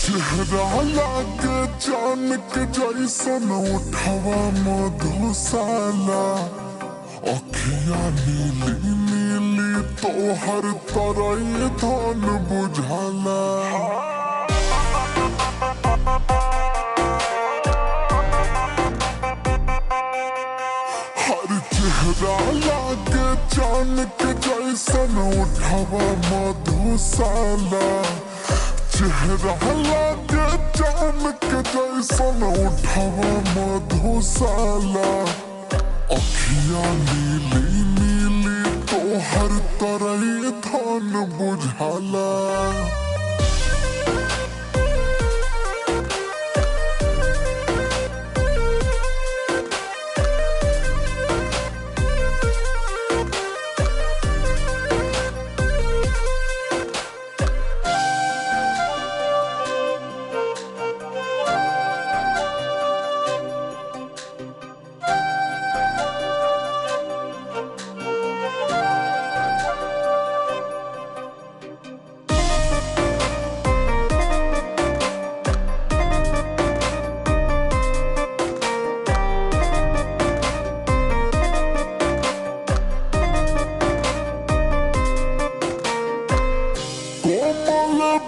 चेहरा लागे चान के जैसन उठावा मधुशाला, अखिया नीली नीली तोहर तरई धन बुझाला। हर चेहरा लागे चान के जैसन उठावा मधुशाला, चेहरा लागे चान के जैसन उठावा मधुशाला। अखिया नीली नीली तोहर तरई धन बुझाला।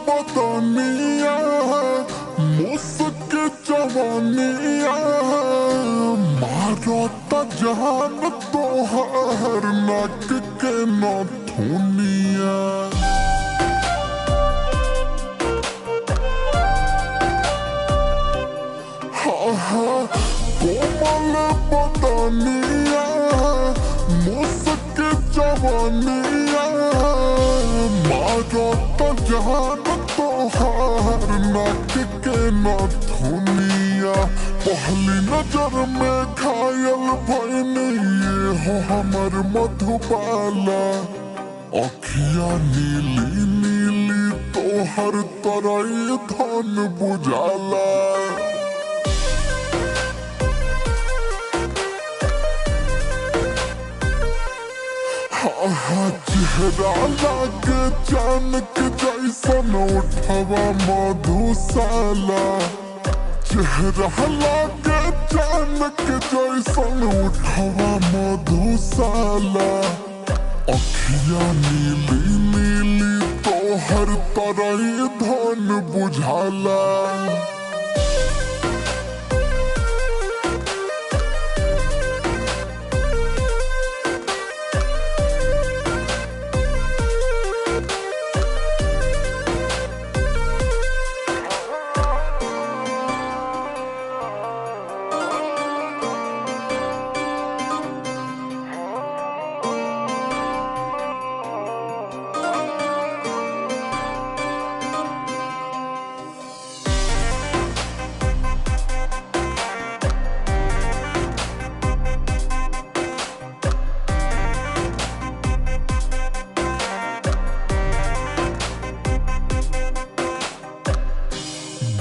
बदनिया मुस्क जवानिया मारो जान तोहर नाक के नथुनिया। कोमल बदनिया मुस्क जवानिया मारो जान तोहार नाक के नथुनिया। पहली नजर में घायल भइनी ये हो हमर मधुबाला। अखिया नीली नीली तोहर तरई धन बुझाला। चेहरा लागे चान के जैसन उठावा मधुशाला, चेहरा लागे चान के जैसन उठावा मधुशाला। अखिया नीली नीली तोहर तरई धन बुझाला।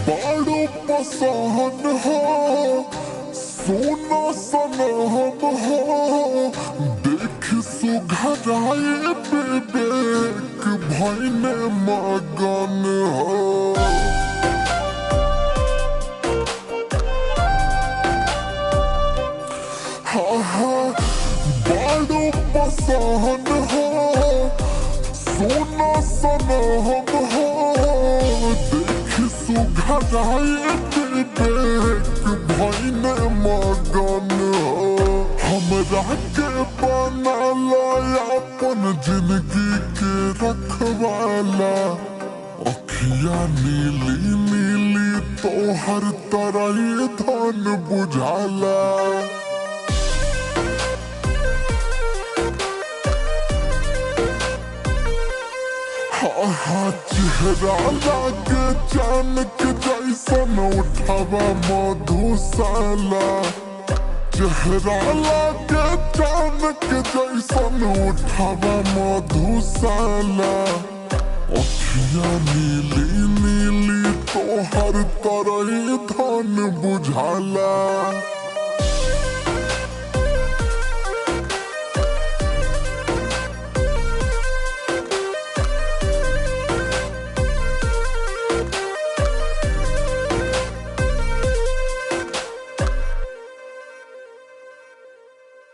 बड़ो पसंद हो सोना सनम हो, देख सुघराए बेबेक भइने मगन हो। बड़ो पसंद हो सोना सनम हो, सुघराए बेबेक भइने मगन हो। हमरा के बनाला अपन जिंदगी के रखवाला। अखिया नीली नीली तोहर तरई धन बुझाला। चेहरा लागे चानक जैसन उठावा मधुशाला, चेहरा लागे चानक जैसन उठावा मधुशाला। अखियाँ नीली नीली तोहर तरह धन बुझाला।